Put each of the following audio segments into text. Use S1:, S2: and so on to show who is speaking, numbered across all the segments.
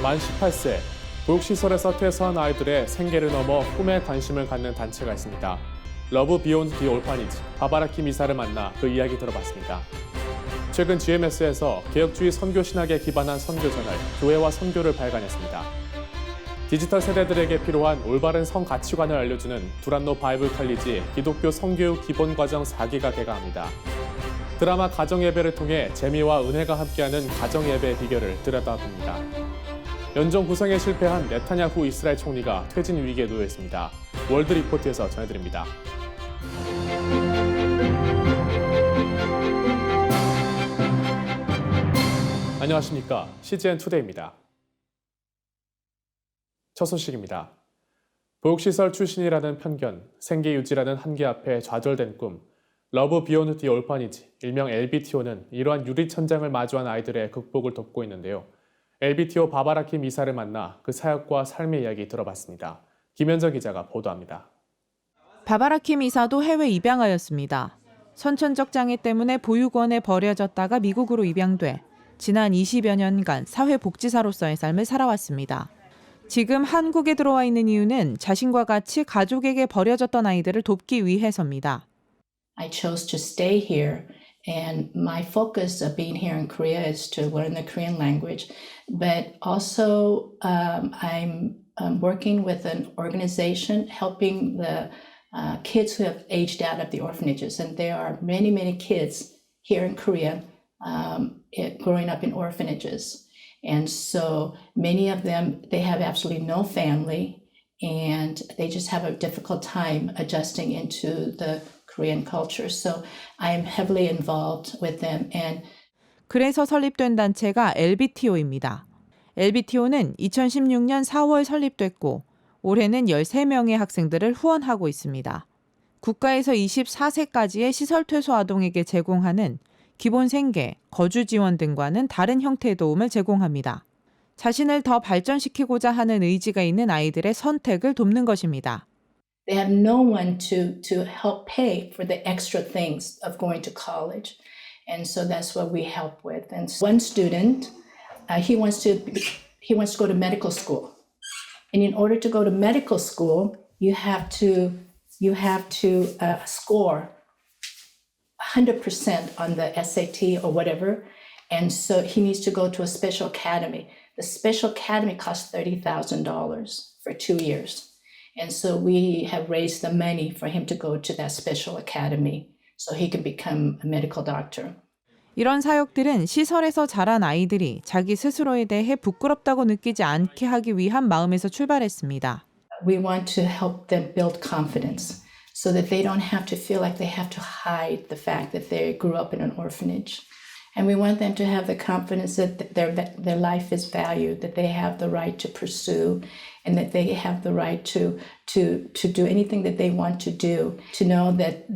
S1: 만 18세, 보육시설에서 퇴소한 아이들의 생계를 넘어 꿈에 관심을 갖는 단체가 있습니다. 러브 비욘드 디 올파니지, 바바라킴 이사를 만나 그 이야기 들어봤습니다. 최근 GMS에서 개혁주의 선교 신학에 기반한 선교전을 교회와 선교를 발간했습니다. 디지털 세대들에게 필요한 올바른 성 가치관을 알려주는 두란노 바이블 칼리지 기독교 성교육 기본과정 4기가 개강합니다. 드라마 가정예배를 통해 재미와 은혜가 함께하는 가정예배의 비결을 들여다봅니다. 연정 구성에 실패한 네타냐후 이스라엘 총리가 퇴진 위기에 놓여 있습니다. 월드 리포트에서 전해드립니다. 안녕하십니까. CGN 투데이입니다. 첫 소식입니다. 보육시설 출신이라는 편견, 생계 유지라는 한계 앞에 좌절된 꿈, 러브 비욘드 디 올파니지, 일명 LBTO는 이러한 유리천장을 마주한 아이들의 극복을 돕고 있는데요. LBTO 바바라킴 이사를 만나 그 사역과 삶의 이야기 들어봤습니다. 김현정 기자가 보도합니다.
S2: 바바라킴 이사도 해외 입양하였습니다. 선천적 장애 때문에 보육원에 버려졌다가 미국으로 입양돼 지난 20여 년간 사회복지사로서의 삶을 살아왔습니다. 지금 한국에 들어와 있는 이유는 자신과 같이 가족에게 버려졌던 아이들을 돕기 위해서입니다.
S3: I chose to stay here, and my focus of being here in Korea is to learn the Korean language, but also I'm working with an organization helping the kids who have aged out of the orphanages, and there are many, many kids here in Korea growing up in orphanages. And so many of them, they have absolutely no family, and they just have a difficult time adjusting into the Korean culture. So I am heavily involved with them. And
S2: 그래서 설립된 단체가 LBTO입니다. LBTO는 2016년 4월 설립됐고 올해는 13명의 학생들을 후원하고 있습니다. 국가에서 24세까지의 시설 퇴소 아동에게 제공하는 기본 생계, 거주 지원 등과는 다른 형태의 도움을 제공합니다. 자신을 더 발전시키고자 하는 의지가 있는 아이들의 선택을 돕는 것입니다.
S3: they have no one to help pay for the extra things of going to college. And so that's what we help with. And one student, he wants to go to medical school. And in order to go to medical school, you have to score 100% on the SAT or whatever. And so he needs to go to a special academy. The special academy costs $30,000 for 2 years. And so we have raised the money for him to go to that special academy so he can become a medical doctor.
S2: 이런 사역들은 시설에서 자란 아이들이 자기 스스로에 대해 부끄럽다고 느끼지 않게 하기 위한 마음에서 출발했습니다.
S3: We want to help them build confidence so that they don't have to feel like they have to hide the fact that they grew up in an orphanage. And we want them to have the confidence that their life is valued, that they have the right to pursue, and that they have the right to do anything that they want to do, to know that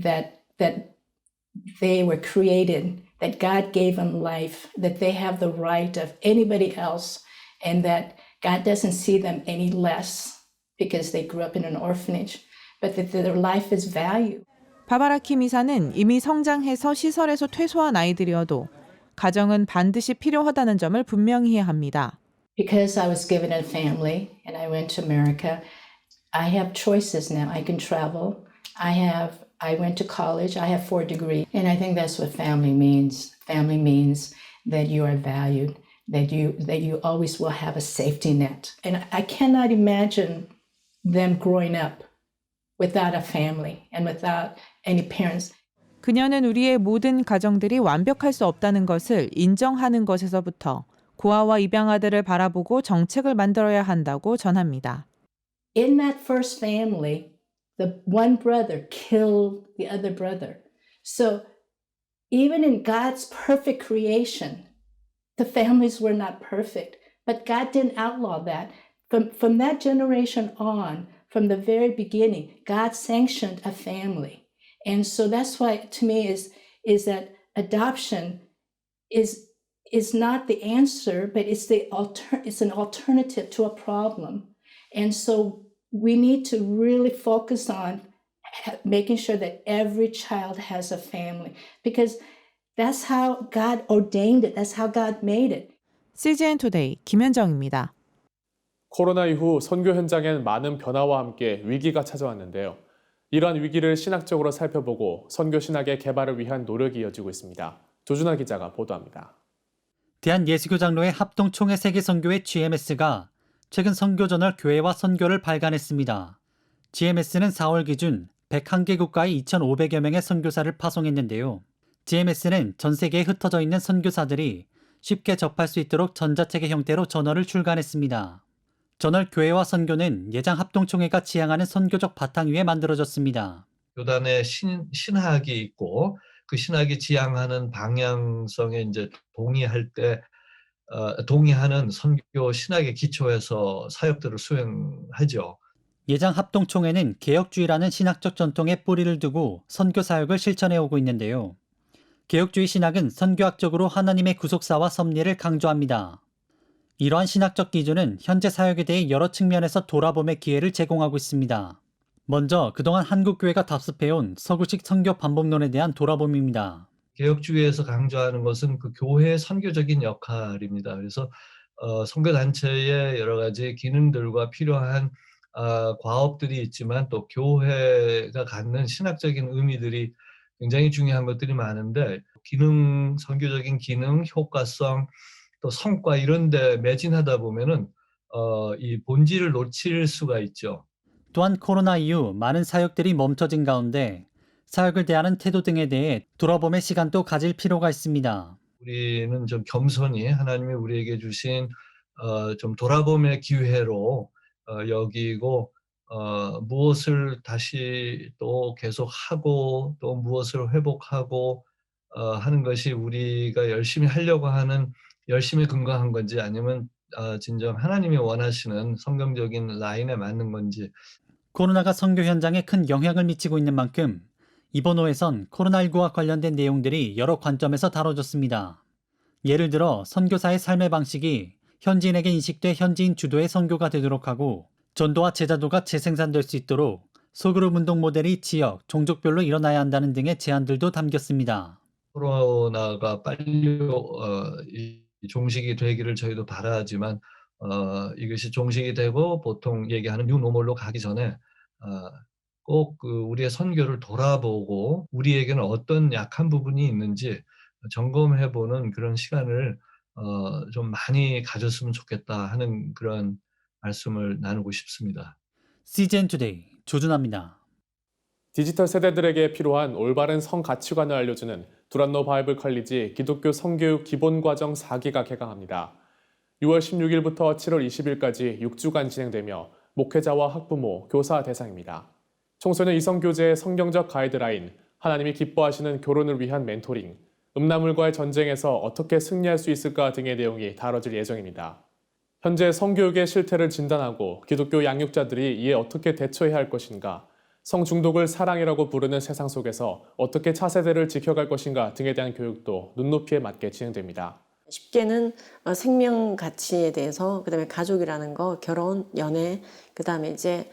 S3: they were created, that God gave them life, that they have the right of anybody else, and that God doesn't see them any less because they grew up in an orphanage, but that their life is valued.
S2: 바바라킴 이사는 이미 성장해서 시설에서 퇴소한 아이들이어도 가정은 반드시 필요하다는 점을 분명히 합니다.
S3: Because I was given a family and I went to America, I have choices now. I can travel. I went to college. I have 4 degrees. And I think that's what family means. Family means that you are valued, that you always will have a safety net. And I cannot imagine them growing up without a family and without any parents.
S2: 그녀는 우리의 모든 가정들이 완벽할 수 없다는 것을 인정하는 것에서부터 고아와 입양아들을 바라보고 정책을 만들어야 한다고 전합니다.
S3: In that first family, the one brother killed the other brother. So even in God's perfect creation, the families were not perfect, but God didn't outlaw that. From that generation on, from the very beginning, God sanctioned a family. And so that's why, to me, is that adoption is not the answer, but it's an alternative to a problem. And so we need to really focus on making sure that every child has a family, because that's how God ordained it. That's how God made it.
S2: CGN 투데이 김현정입니다.
S1: 코로나 이후 선교 현장엔 많은 변화와 함께 위기가 찾아왔는데요. 이러한 위기를 신학적으로 살펴보고 선교 신학의 개발을 위한 노력이 이어지고 있습니다. 조준하 기자가 보도합니다.
S4: 대한예수교장로회 합동총회 세계선교회 GMS가 최근 선교저널 교회와 선교를 발간했습니다. GMS는 4월 기준 101개 국가의 2,500여 명의 선교사를 파송했는데요. GMS는 전 세계에 흩어져 있는 선교사들이 쉽게 접할 수 있도록 전자책의 형태로 저널을 출간했습니다. 저널 교회와 선교는 예장 합동총회가 지향하는 선교적 바탕 위에 만들어졌습니다.
S5: 교단의 신학이 있고 그 신학이 지향하는 방향성에 이제 동의하는 선교 신학의 기초에서 사역들을 수행하죠.
S4: 예장 합동총회는 개혁주의라는 신학적 전통에 뿌리를 두고 선교 사역을 실천해 오고 있는데요. 개혁주의 신학은 선교학적으로 하나님의 구속사와 섭리를 강조합니다. 이러한 신학적 기준은 현재 사역에 대해 여러 측면에서 돌아봄의 기회를 제공하고 있습니다. 먼저 그동안 한국교회가 답습해온 서구식 선교 반복론에 대한 돌아봄입니다.
S5: 개혁주의에서 강조하는 것은 그 교회의 선교적인 역할입니다. 그래서 선교단체의 여러 가지 기능들과 필요한 과업들이 있지만 또 교회가 갖는 신학적인 의미들이 굉장히 중요한 것들이 많은데 선교적인 기능, 효과성, 또 성과 이런 데 매진하다 보면은 이 본질을 놓칠 수가 있죠.
S4: 또한 코로나 이후 많은 사역들이 멈춰진 가운데 사역을 대하는 태도 등에 대해 돌아봄의 시간도 가질 필요가 있습니다.
S5: 우리는 좀 겸손히 하나님이 우리에게 주신 좀 돌아봄의 기회로 여기고 무엇을 다시 또 계속하고 또 무엇을 회복하고 하는 것이 우리가 열심히 하려고 하는 열심에 근거한 건지 아니면 진정 하나님이 원하시는 성경적인 라인에 맞는 건지.
S4: 코로나가 선교 현장에 큰 영향을 미치고 있는 만큼 이번 호에선 코로나19와 관련된 내용들이 여러 관점에서 다뤄졌습니다. 예를 들어 선교사의 삶의 방식이 현지인에게 인식돼 현지인 주도의 선교가 되도록 하고 전도와 제자도가 재생산될 수 있도록 소그룹 운동 모델이 지역, 종족별로 일어나야 한다는 등의 제안들도 담겼습니다.
S5: 코로나가 빨리 종식이 되기를 저희도 바라지만 이것이 종식이 되고 보통 얘기하는 뉴노멀로 가기 전에 꼭 우리의 선교를 돌아보고 우리에게는 어떤 약한 부분이 있는지 점검해보는 그런 시간을 좀 많이 가졌으면 좋겠다 하는 그런 말씀을 나누고 싶습니다.
S4: CGN 투데이 조준하입니다.
S1: 디지털 세대들에게 필요한 올바른 성 가치관을 알려주는 두란노 바이블 컬리지 기독교 성교육 기본과정 4기가 개강합니다. 6월 16일부터 7월 20일까지 6주간 진행되며 목회자와 학부모, 교사 대상입니다. 청소년 이성교제의 성경적 가이드라인, 하나님이 기뻐하시는 결혼을 위한 멘토링, 음란물과의 전쟁에서 어떻게 승리할 수 있을까 등의 내용이 다뤄질 예정입니다. 현재 성교육의 실태를 진단하고 기독교 양육자들이 이에 어떻게 대처해야 할 것인가, 성중독을 사랑이라고 부르는 세상 속에서 어떻게 차세대를 지켜갈 것인가 등에 대한 교육도 눈높이에 맞게 진행됩니다.
S6: 쉽게는 생명 가치에 대해서, 그다음에 가족이라는 거, 결혼, 연애, 그다음에 이제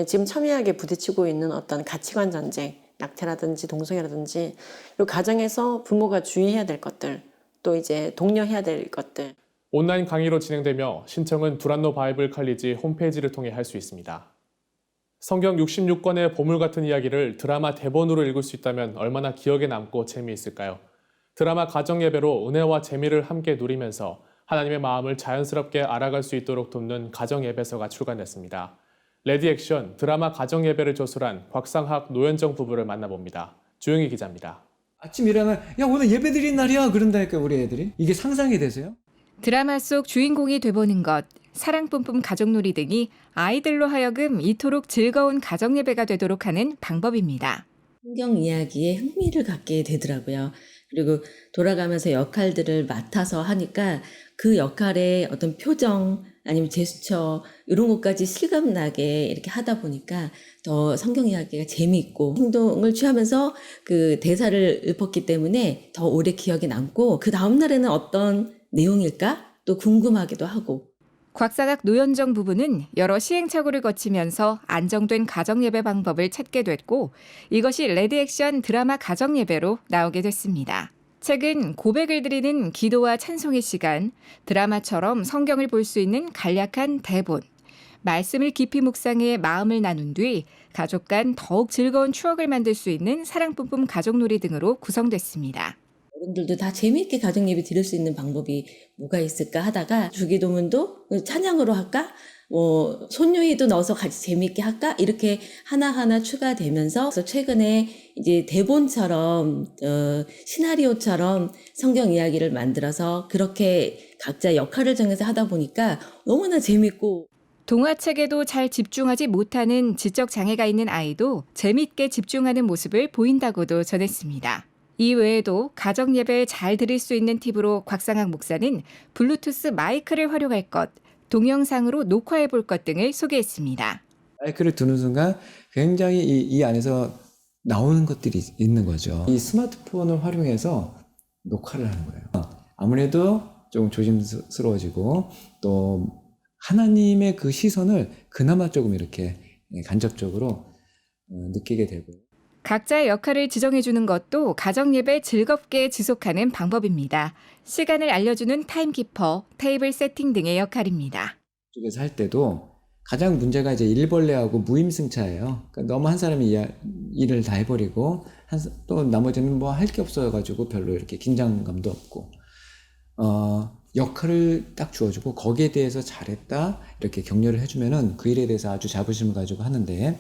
S6: 지금 첨예하게 부딪히고 있는 어떤 가치관 전쟁, 낙태라든지 동성애라든지 이 가정에서 부모가 주의해야 될 것들, 또 이제 독려해야 될 것들.
S1: 온라인 강의로 진행되며 신청은 두란노 바이블 컬리지 홈페이지를 통해 할 수 있습니다. 성경 66권의 보물 같은 이야기를 드라마 대본으로 읽을 수 있다면 얼마나 기억에 남고 재미있을까요? 드라마 가정예배로 은혜와 재미를 함께 누리면서 하나님의 마음을 자연스럽게 알아갈 수 있도록 돕는 가정예배서가 출간됐습니다. 레디액션 드라마 가정예배를 조술한 곽상학, 노현정 부부를 만나봅니다. 주영희 기자입니다.
S7: 아침 일어나면 야 오늘 예배 드린 날이야 그런다니까 우리 애들이. 이게 상상이 되세요?
S8: 드라마 속 주인공이 돼보는 것, 사랑 뿜뿜 가족놀이 등이 아이들로 하여금 이토록 즐거운 가정예배가 되도록 하는 방법입니다.
S9: 성경 이야기에 흥미를 갖게 되더라고요. 그리고 돌아가면서 역할들을 맡아서 하니까 그 역할의 어떤 표정 아니면 제스처 이런 것까지 실감나게 이렇게 하다 보니까 더 성경 이야기가 재미있고 행동을 취하면서 그 대사를 읊었기 때문에 더 오래 기억에 남고 그 다음 날에는 어떤 내용일까 또 궁금하기도 하고.
S8: 곽상학 노현정 부부는 여러 시행착오를 거치면서 안정된 가정예배 방법을 찾게 됐고 이것이 레디액션 드라마 가정예배로 나오게 됐습니다. 최근 고백을 드리는 기도와 찬송의 시간, 드라마처럼 성경을 볼 수 있는 간략한 대본, 말씀을 깊이 묵상해 마음을 나눈 뒤 가족 간 더욱 즐거운 추억을 만들 수 있는 사랑 뿜뿜 가족놀이 등으로 구성됐습니다.
S9: 어른들도 다 재미있게 가정 예배 드릴 수 있는 방법이 뭐가 있을까 하다가 주기도문도 찬양으로 할까? 손녀희도 넣어서 같이 재미있게 할까? 이렇게 하나하나 추가되면서 그래서 최근에 이제 대본처럼 시나리오처럼 성경 이야기를 만들어서 그렇게 각자 역할을 정해서 하다 보니까 너무나 재밌고
S8: 동화책에도 잘 집중하지 못하는 지적 장애가 있는 아이도 재밌게 집중하는 모습을 보인다고도 전했습니다. 이 외에도 가정 예배를 잘 드릴 수 있는 팁으로 곽상학 목사는 블루투스 마이크를 활용할 것, 동영상으로 녹화해 볼 것 등을 소개했습니다.
S7: 마이크를 두는 순간 굉장히 이 안에서 나오는 것들이 있는 거죠. 이 스마트폰을 활용해서 녹화를 하는 거예요. 아무래도 좀 조심스러워지고 또 하나님의 그 시선을 그나마 조금 이렇게 간접적으로 느끼게 되고요.
S8: 각자의 역할을 지정해 주는 것도 가정 예배 즐겁게 지속하는 방법입니다. 시간을 알려주는 타임키퍼, 테이블 세팅 등의 역할입니다.
S7: 쪽에서 할 때도 가장 문제가 이제 일벌레하고 무임승차예요. 그러니까 너무 한 사람이 일을 다 해버리고 또 나머지는 뭐 할 게 없어가지고 별로 이렇게 긴장감도 없고 역할을 딱 주어주고 거기에 대해서 잘했다 이렇게 격려를 해주면은 그 일에 대해서 아주 자부심을 가지고 하는데.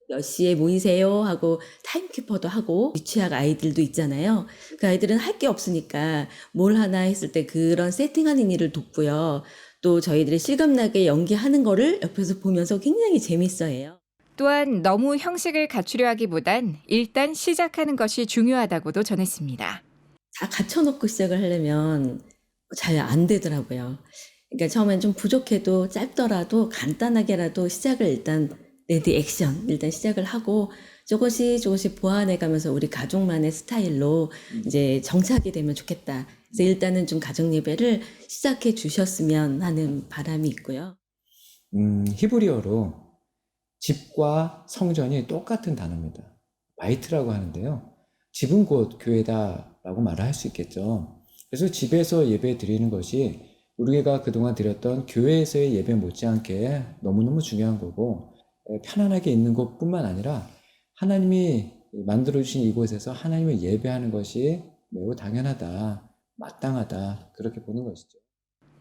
S9: 몇 시에 모이세요 하고 타임키퍼도 하고 유치학 아이들도 있잖아요. 그 아이들은 할 게 없으니까 뭘 하나 했을 때 그런 세팅하는 일을 돕고요. 또 저희들이 실감나게 연기하는 거를 옆에서 보면서 굉장히 재밌어해요.
S8: 또한 너무 형식을 갖추려 하기보단 일단 시작하는 것이 중요하다고도 전했습니다.
S9: 다 갖춰놓고 시작을 하려면 잘 안 되더라고요. 그러니까 처음엔 좀 부족해도 짧더라도 간단하게라도 시작을 일단 레디 액션 일단 시작을 하고 조금씩 보완해가면서 우리 가족만의 스타일로 이제 정착이 되면 좋겠다. 그래서 일단은 좀 가정 예배를 시작해 주셨으면 하는 바람이 있고요.
S7: 히브리어로 집과 성전이 똑같은 단어입니다. 바이트라고 하는데요. 집은 곧 교회다라고 말을 할 수 있겠죠. 그래서 집에서 예배 드리는 것이 우리가 그동안 드렸던 교회에서의 예배 못지않게 너무너무 중요한 거고 편안하게 있는 것뿐만 아니라 하나님이 만들어주신 이곳에서 하나님을 예배하는 것이 매우 당연하다, 마땅하다 그렇게 보는 것이죠.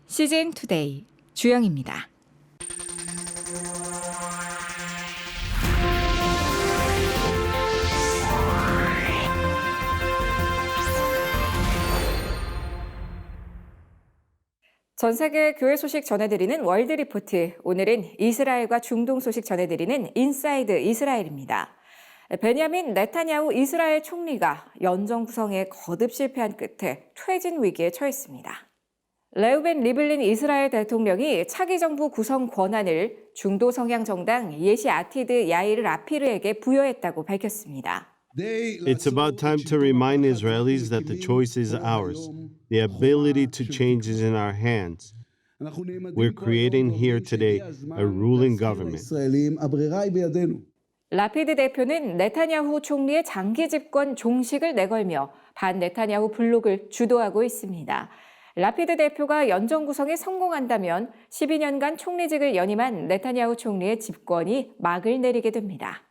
S8: 시즌 투데이 주영입니다. 전 세계 교회 소식 전해드리는 월드 리포트. 오늘은 이스라엘과 중동 소식 전해드리는 인사이드 이스라엘입니다. 베냐민 네타냐후 이스라엘 총리가 연정 구성에 거듭 실패한 끝에 퇴진 위기에 처했습니다. 레우벤 리블린 이스라엘 대통령이 차기 정부 구성 권한을 중도 성향 정당 예시 아티드 야이르 라피르에게 부여했다고 밝혔습니다.
S10: It's about time to remind Israelis that the choice is ours. The ability to change is in our hands. We're creating here today a ruling government.
S8: 라피드 대표는 네타냐후 총리의 장기 집권 종식을 내걸며 반 네타냐후 블록을 주도하고 있습니다. 라피드 대표가 연정 구성에 성공한다면 12년간 총리직을 연임한 네타냐후 총리의 집권이 막을 내리게 됩니다.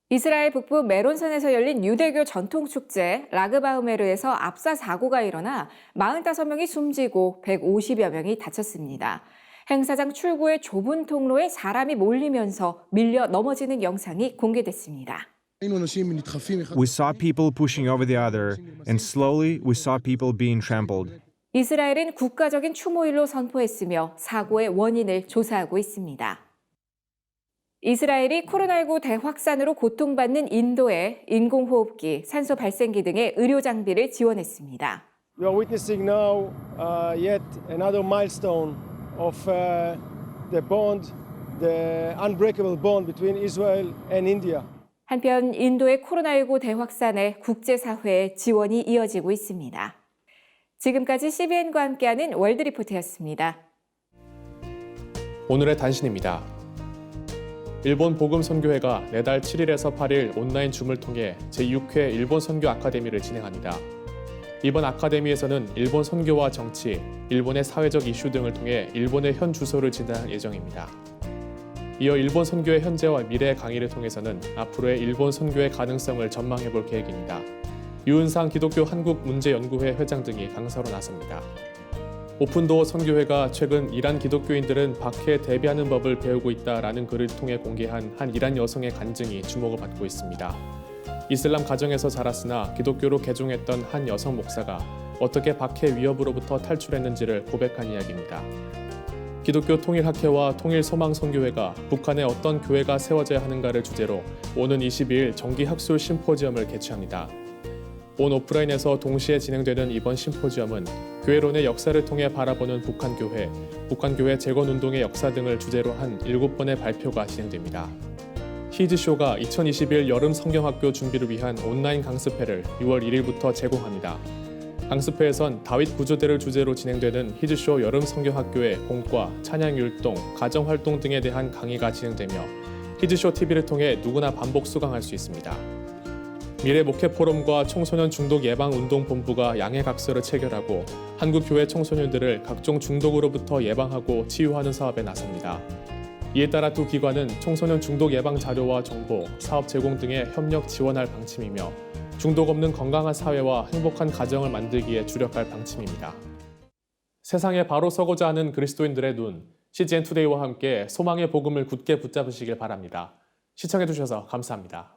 S8: 이스라엘 북부 메론산에서 열린 유대교 전통축제 라그바우메르에서 압사 사고가 일어나 45명이 숨지고 150여 명이 다쳤습니다. 행사장 출구의 좁은 통로에 사람이 몰리면서 밀려 넘어지는 영상이 공개됐습니다.
S11: We saw people pushing over the other, and slowly we saw people being trampled.
S8: 이스라엘은 국가적인 추모일로 선포했으며 사고의 원인을 조사하고 있습니다. 이스라엘이 코로나19 대확산으로 고통받는 인도에 인공호흡기, 산소 발생기 등의 의료 장비를 지원했습니다.
S12: We are witnessing now yet another milestone of the bond, the unbreakable bond between Israel and India.
S8: 한편 인도의 코로나19 대확산에 국제사회의 지원이 이어지고 있습니다. 지금까지 CBN과 함께하는 월드리포트였습니다.
S1: 오늘의 단신입니다. 일본 복음선교회가 내달 7일에서 8일 온라인 줌을 통해 제6회 일본 선교 아카데미를 진행합니다. 이번 아카데미에서는 일본 선교와 정치, 일본의 사회적 이슈 등을 통해 일본의 현 주소를 진단할 예정입니다. 이어 일본 선교의 현재와 미래 강의를 통해서는 앞으로의 일본 선교의 가능성을 전망해 볼 계획입니다. 유은상 기독교 한국문제연구회 회장 등이 강사로 나섭니다. 오픈도어 선교회가 최근 이란 기독교인들은 박해에 대비하는 법을 배우고 있다라는 글을 통해 공개한 한 이란 여성의 간증이 주목을 받고 있습니다. 이슬람 가정에서 자랐으나 기독교로 개종했던 한 여성 목사가 어떻게 박해 위협으로부터 탈출했는지를 고백한 이야기입니다. 기독교 통일학회와 통일소망선교회가 북한에 어떤 교회가 세워져야 하는가를 주제로 오는 22일 정기학술 심포지엄을 개최합니다. 온 오프라인에서 동시에 진행되는 이번 심포지엄은 교회론의 역사를 통해 바라보는 북한교회, 북한교회 재건운동의 역사 등을 주제로 한 7번의 발표가 진행됩니다. 히즈쇼가 2021 여름 성경학교 준비를 위한 온라인 강습회를 6월 1일부터 제공합니다. 강습회에선 다윗 구조대를 주제로 진행되는 히즈쇼 여름 성경학교의 공과, 찬양율동, 가정활동 등에 대한 강의가 진행되며 히즈쇼 TV를 통해 누구나 반복 수강할 수 있습니다. 미래 목회 포럼과 청소년 중독 예방 운동 본부가 양해각서를 체결하고 한국교회 청소년들을 각종 중독으로부터 예방하고 치유하는 사업에 나섭니다. 이에 따라 두 기관은 청소년 중독 예방 자료와 정보, 사업 제공 등에 협력 지원할 방침이며 중독 없는 건강한 사회와 행복한 가정을 만들기에 주력할 방침입니다. 세상에 바로 서고자 하는 그리스도인들의 눈, CGN 투데이와 함께 소망의 복음을 굳게 붙잡으시길 바랍니다. 시청해주셔서 감사합니다.